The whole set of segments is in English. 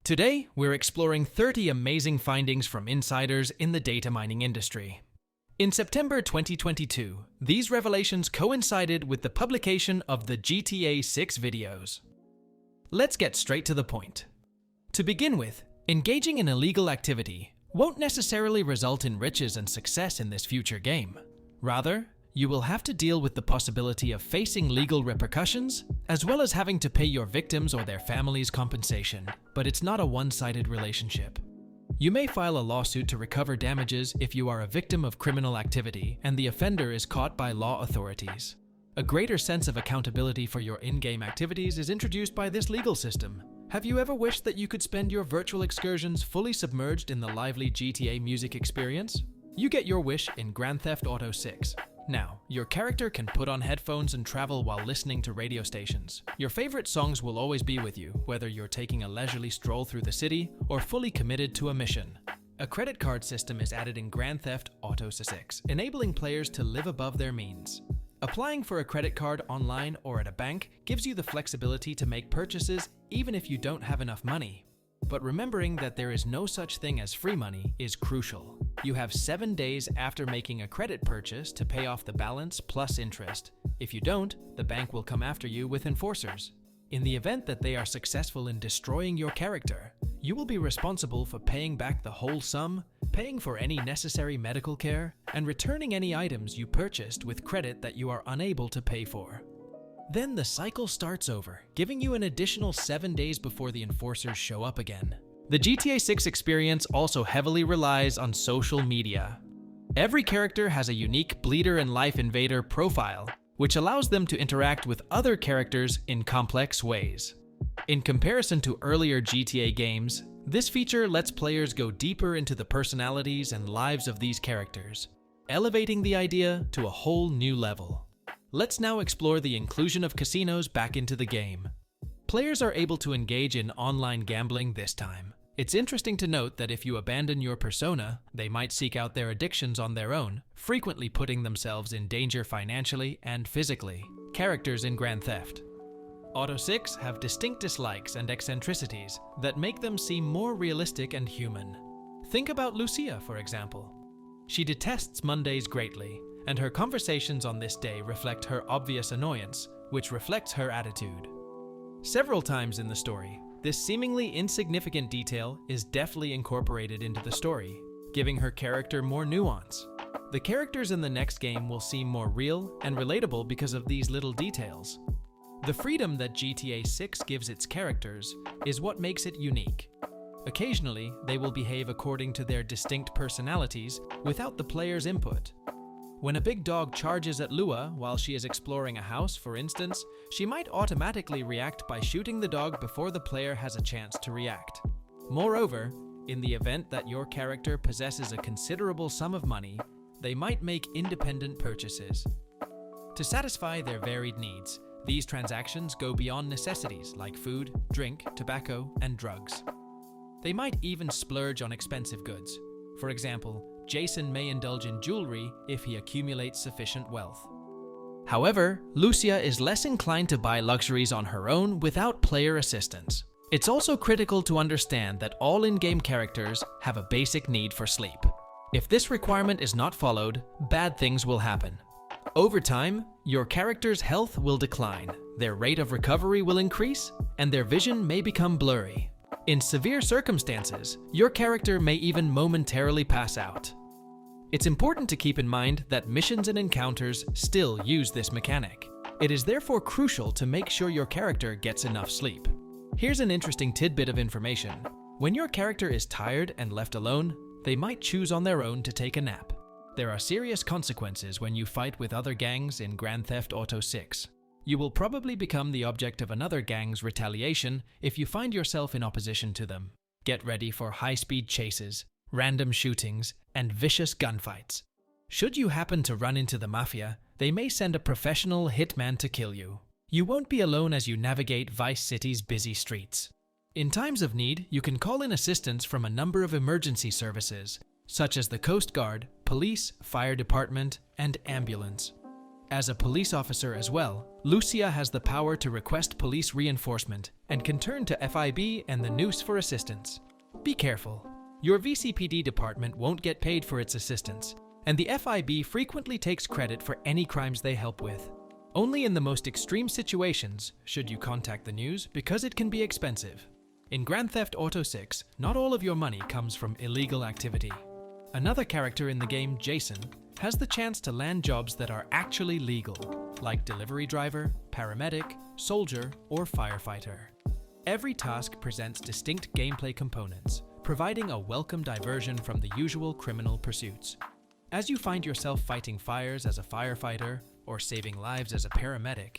Today, we're exploring 30 amazing findings from insiders in the data mining industry. In September 2022, these revelations coincided with the publication of the GTA 6 videos. Let's get straight to the point. To begin with, engaging in illegal activity won't necessarily result in riches and success in this future game. Rather, you will have to deal with the possibility of facing legal repercussions, as well as having to pay your victims or their families compensation, but it's not a one-sided relationship. You may file a lawsuit to recover damages if you are a victim of criminal activity and the offender is caught by law authorities. A greater sense of accountability for your in-game activities is introduced by this legal system. Have you ever wished that you could spend your virtual excursions fully submerged in the lively GTA music experience? You get your wish in Grand Theft Auto 6. Now, your character can put on headphones and travel while listening to radio stations. Your favorite songs will always be with you, whether you're taking a leisurely stroll through the city or fully committed to a mission. A credit card system is added in Grand Theft Auto 6, enabling players to live above their means. Applying for a credit card online or at a bank gives you the flexibility to make purchases even if you don't have enough money. But remembering that there is no such thing as free money is crucial. You have 7 days after making a credit purchase to pay off the balance plus interest. If you don't, the bank will come after you with enforcers. In the event that they are successful in destroying your character, you will be responsible for paying back the whole sum, paying for any necessary medical care, and returning any items you purchased with credit that you are unable to pay for. Then the cycle starts over, giving you an additional 7 days before the enforcers show up again. The GTA 6 experience also heavily relies on social media. Every character has a unique Bleeder and Life Invader profile, which allows them to interact with other characters in complex ways. In comparison to earlier GTA games, this feature lets players go deeper into the personalities and lives of these characters, elevating the idea to a whole new level. Let's now explore the inclusion of casinos back into the game. Players are able to engage in online gambling this time. It's interesting to note that if you abandon your persona, they might seek out their addictions on their own, frequently putting themselves in danger financially and physically. Characters in Grand Theft Auto 6 have distinct dislikes and eccentricities that make them seem more realistic and human. Think about Lucia, for example. She detests Mondays greatly, and her conversations on this day reflect her obvious annoyance, which reflects her attitude. Several times in the story, this seemingly insignificant detail is deftly incorporated into the story, giving her character more nuance. The characters in the next game will seem more real and relatable because of these little details. The freedom that GTA 6 gives its characters is what makes it unique. Occasionally, they will behave according to their distinct personalities without the player's input. When a big dog charges at Lua while she is exploring a house, for instance, she might automatically react by shooting the dog before the player has a chance to react. Moreover, in the event that your character possesses a considerable sum of money, they might make independent purchases. To satisfy their varied needs, these transactions go beyond necessities like food, drink, tobacco, and drugs. They might even splurge on expensive goods. For example, Jason may indulge in jewelry if he accumulates sufficient wealth. However, Lucia is less inclined to buy luxuries on her own without player assistance. It's also critical to understand that all in-game characters have a basic need for sleep. If this requirement is not followed, bad things will happen. Over time, your character's health will decline, their rate of recovery will increase, and their vision may become blurry. In severe circumstances, your character may even momentarily pass out. It's important to keep in mind that missions and encounters still use this mechanic. It is therefore crucial to make sure your character gets enough sleep. Here's an interesting tidbit of information. When your character is tired and left alone, they might choose on their own to take a nap. There are serious consequences when you fight with other gangs in Grand Theft Auto 6. You will probably become the object of another gang's retaliation if you find yourself in opposition to them. Get ready for high-speed chases, random shootings, and vicious gunfights. Should you happen to run into the mafia, they may send a professional hitman to kill you. You won't be alone as you navigate Vice City's busy streets. In times of need, you can call in assistance from a number of emergency services, such as the Coast Guard, police, fire department, and ambulance. As a police officer as well, Lucia has the power to request police reinforcement and can turn to FIB and the Noose for assistance. Be careful. Your VCPD department won't get paid for its assistance, and the FIB frequently takes credit for any crimes they help with. Only in the most extreme situations should you contact the News because it can be expensive. In Grand Theft Auto 6, not all of your money comes from illegal activity. Another character in the game, Jason, has the chance to land jobs that are actually legal, like delivery driver, paramedic, soldier, or firefighter. Every task presents distinct gameplay components, providing a welcome diversion from the usual criminal pursuits. As you find yourself fighting fires as a firefighter or saving lives as a paramedic,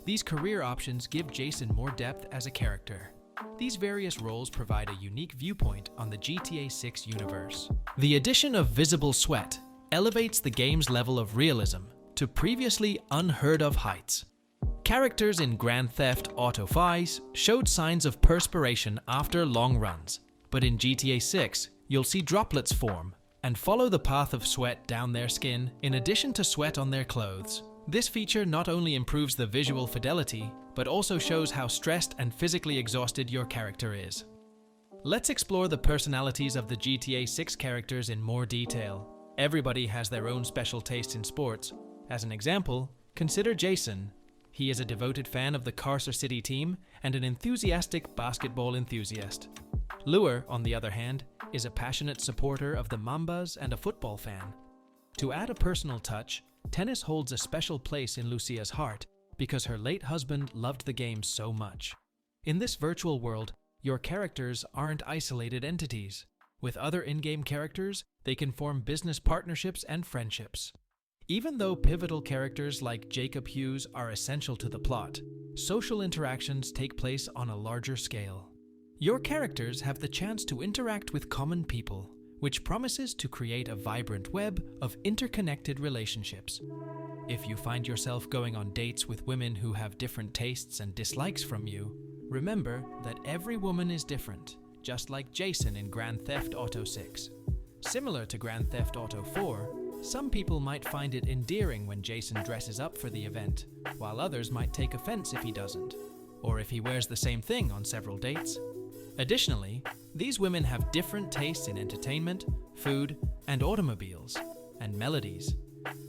these career options give Jason more depth as a character. These various roles provide a unique viewpoint on the GTA 6 universe. The addition of visible sweat elevates the game's level of realism to previously unheard of heights. Characters in Grand Theft Auto 5 showed signs of perspiration after long runs, but in GTA 6, you'll see droplets form and follow the path of sweat down their skin in addition to sweat on their clothes. This feature not only improves the visual fidelity, but also shows how stressed and physically exhausted your character is. Let's explore the personalities of the GTA 6 characters in more detail. Everybody has their own special taste in sports. As an example, consider Jason. He is a devoted fan of the Carcer City team and an enthusiastic basketball enthusiast. Lure, on the other hand, is a passionate supporter of the Mambas and a football fan. To add a personal touch, tennis holds a special place in Lucia's heart because her late husband loved the game so much. In this virtual world, your characters aren't isolated entities. With other in-game characters, they can form business partnerships and friendships. Even though pivotal characters like Jacob Hughes are essential to the plot, social interactions take place on a larger scale. Your characters have the chance to interact with common people, which promises to create a vibrant web of interconnected relationships. If you find yourself going on dates with women who have different tastes and dislikes from you, remember that every woman is different, just like Jason in Grand Theft Auto 6. Similar to Grand Theft Auto 4, some people might find it endearing when Jason dresses up for the event, while others might take offense if he doesn't, or if he wears the same thing on several dates. Additionally, these women have different tastes in entertainment, food, and automobiles, and melodies.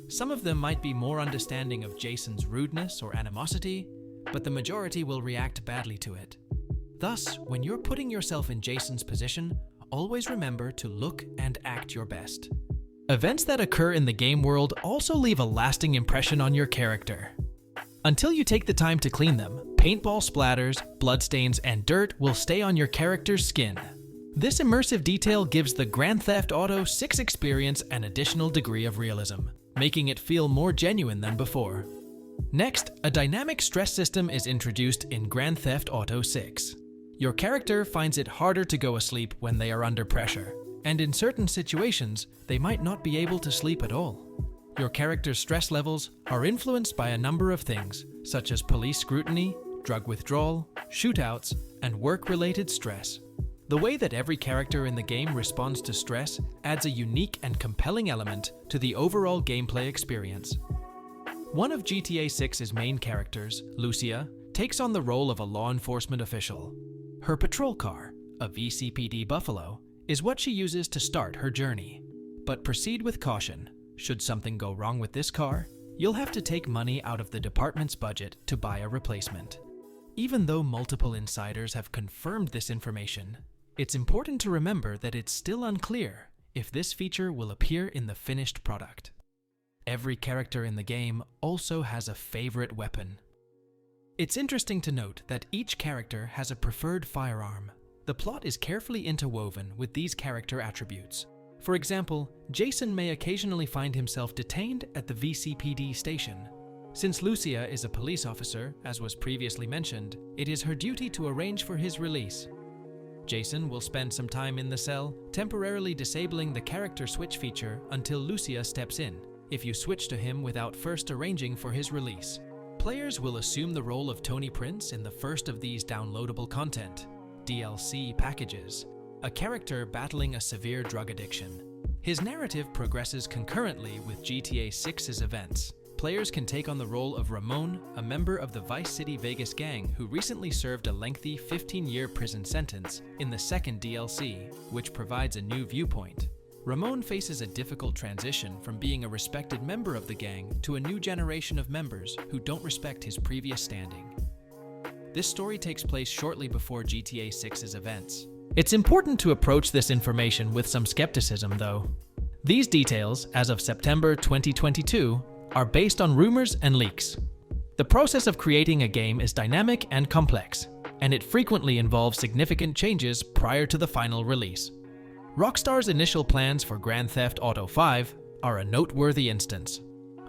Some of them might be more understanding of Jason's rudeness or animosity, but the majority will react badly to it. Thus, when you're putting yourself in Jason's position, always remember to look and act your best. Events that occur in the game world also leave a lasting impression on your character. Until you take the time to clean them, paintball splatters, bloodstains, and dirt will stay on your character's skin. This immersive detail gives the Grand Theft Auto 6 experience an additional degree of realism, making it feel more genuine than before. Next, a dynamic stress system is introduced in Grand Theft Auto 6. Your character finds it harder to go asleep when they are under pressure, and in certain situations, they might not be able to sleep at all. Your character's stress levels are influenced by a number of things, such as police scrutiny, drug withdrawal, shootouts, and work-related stress. The way that every character in the game responds to stress adds a unique and compelling element to the overall gameplay experience. One of GTA 6's main characters, Lucia, takes on the role of a law enforcement official. Her patrol car, a VCPD Buffalo, is what she uses to start her journey. But proceed with caution. Should something go wrong with this car, you'll have to take money out of the department's budget to buy a replacement. Even though multiple insiders have confirmed this information, it's important to remember that it's still unclear if this feature will appear in the finished product. Every character in the game also has a favorite weapon. It's interesting to note that each character has a preferred firearm. The plot is carefully interwoven with these character attributes. For example, Jason may occasionally find himself detained at the VCPD station. Since Lucia is a police officer, as was previously mentioned, it is her duty to arrange for his release. Jason will spend some time in the cell, temporarily disabling the character switch feature until Lucia steps in, if you switch to him without first arranging for his release. Players will assume the role of Tony Prince in the first of these downloadable content, DLC packages, a character battling a severe drug addiction. His narrative progresses concurrently with GTA 6's events. players can take on the role of Ramon, a member of the Vice City Vegas gang who recently served a lengthy 15-year prison sentence in the second DLC, which provides a new viewpoint. Ramon faces a difficult transition from being a respected member of the gang to a new generation of members who don't respect his previous standing. This story takes place shortly before GTA 6's events. It's important to approach this information with some skepticism, though. These details, as of September 2022, are based on rumors and leaks. The process of creating a game is dynamic and complex, and it frequently involves significant changes prior to the final release. Rockstar's initial plans for Grand Theft Auto V are a noteworthy instance.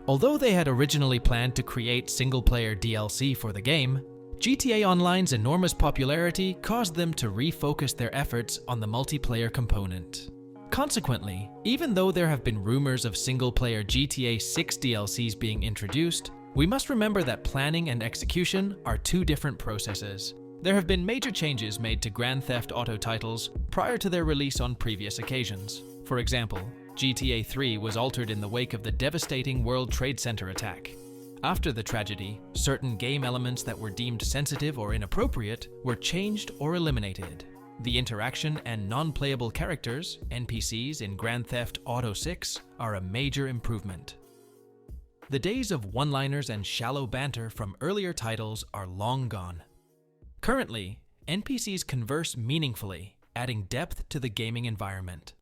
Although they had originally planned to create single-player DLC for the game, GTA Online's enormous popularity caused them to refocus their efforts on the multiplayer component. Consequently, even though there have been rumors of single-player GTA 6 DLCs being introduced, we must remember that planning and execution are two different processes. There have been major changes made to Grand Theft Auto titles prior to their release on previous occasions. For example, GTA 3 was altered in the wake of the devastating World Trade Center attack. After the tragedy, certain game elements that were deemed sensitive or inappropriate were changed or eliminated. The interaction and non-playable characters, NPCs, in Grand Theft Auto 6 are a major improvement. The days of one-liners and shallow banter from earlier titles are long gone. Currently, NPCs converse meaningfully, adding depth to the gaming environment.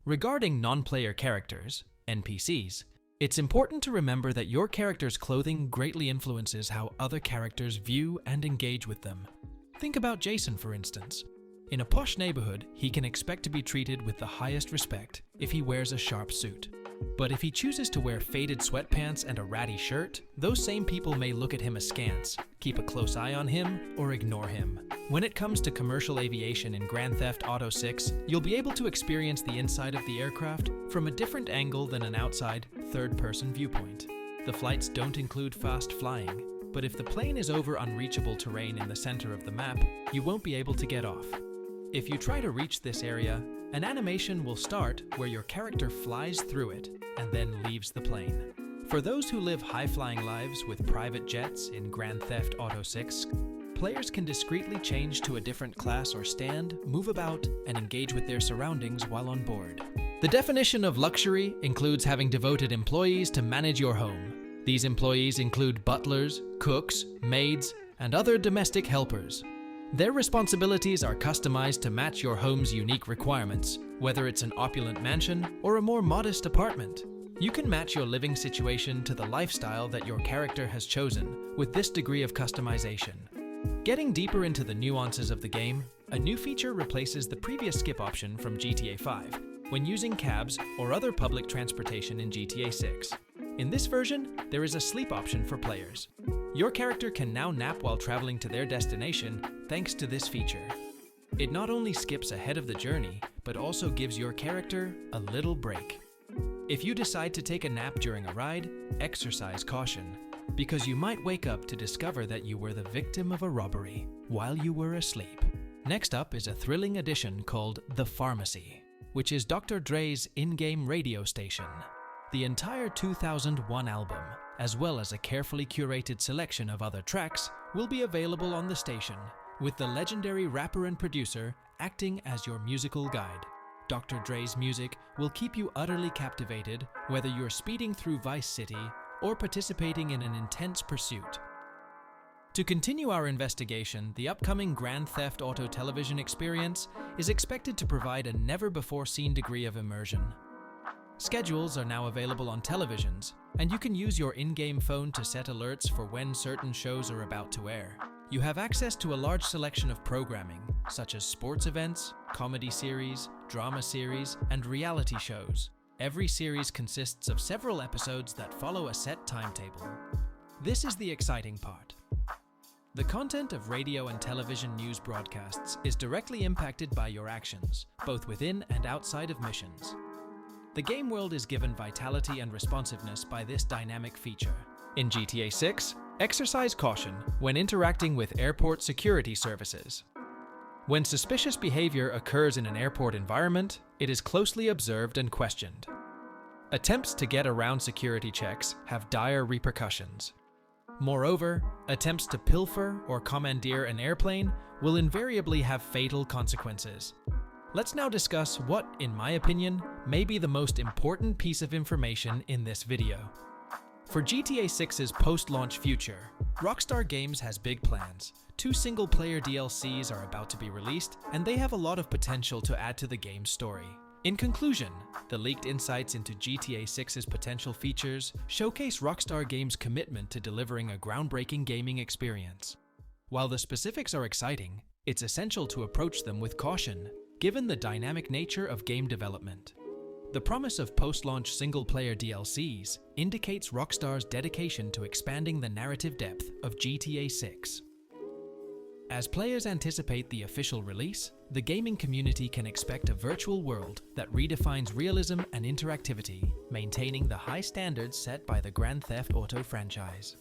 Regarding non-player characters, NPCs, it's important to remember that your character's clothing greatly influences how other characters view and engage with them. Think about Jason, for instance. In a posh neighborhood, he can expect to be treated with the highest respect if he wears a sharp suit. But if he chooses to wear faded sweatpants and a ratty shirt, those same people may look at him askance, keep a close eye on him, or ignore him. When it comes to commercial aviation in Grand Theft Auto 6, you'll be able to experience the inside of the aircraft from a different angle than an outside, third-person viewpoint. The flights don't include fast flying, but if the plane is over unreachable terrain in the center of the map, you won't be able to get off. If you try to reach this area, an animation will start where your character flies through it and then leaves the plane. For those who live high-flying lives with private jets in Grand Theft Auto 6, players can discreetly change to a different class or stand, move about, and engage with their surroundings while on board. The definition of luxury includes having devoted employees to manage your home. These employees include butlers, cooks, maids, and other domestic helpers. Their responsibilities are customized to match your home's unique requirements, whether it's an opulent mansion or a more modest apartment. You can match your living situation to the lifestyle that your character has chosen with this degree of customization. Getting deeper into the nuances of the game, a new feature replaces the previous skip option from GTA 5 when using cabs or other public transportation in GTA 6. In this version, there is a sleep option for players. Your character can now nap while traveling to their destination thanks to this feature. It not only skips ahead of the journey, but also gives your character a little break. If you decide to take a nap during a ride, exercise caution, because you might wake up to discover that you were the victim of a robbery while you were asleep. Next up is a thrilling addition called The Pharmacy, which is Dr. Dre's in-game radio station. The entire 2001 album, as well as a carefully curated selection of other tracks, will be available on the station, with the legendary rapper and producer acting as your musical guide. Dr. Dre's music will keep you utterly captivated, whether you're speeding through Vice City or participating in an intense pursuit. To continue our investigation, the upcoming Grand Theft Auto television experience is expected to provide a never-before-seen degree of immersion. Schedules are now available on televisions, and you can use your in-game phone to set alerts for when certain shows are about to air. You have access to a large selection of programming, such as sports events, comedy series, drama series, and reality shows. Every series consists of several episodes that follow a set timetable. This is the exciting part. The content of radio and television news broadcasts is directly impacted by your actions, both within and outside of missions. The game world is given vitality and responsiveness by this dynamic feature. In GTA 6, exercise caution when interacting with airport security services. When suspicious behavior occurs in an airport environment, it is closely observed and questioned. Attempts to get around security checks have dire repercussions. Moreover, attempts to pilfer or commandeer an airplane will invariably have fatal consequences. Let's now discuss what, in my opinion, may be the most important piece of information in this video. For GTA 6's post-launch future, Rockstar Games has big plans. 2 single-player DLCs are about to be released, and they have a lot of potential to add to the game's story. In conclusion, the leaked insights into GTA 6's potential features showcase Rockstar Games' commitment to delivering a groundbreaking gaming experience. While the specifics are exciting, it's essential to approach them with caution, given the dynamic nature of game development. The promise of post-launch single-player DLCs indicates Rockstar's dedication to expanding the narrative depth of GTA 6. As players anticipate the official release, the gaming community can expect a virtual world that redefines realism and interactivity, maintaining the high standards set by the Grand Theft Auto franchise.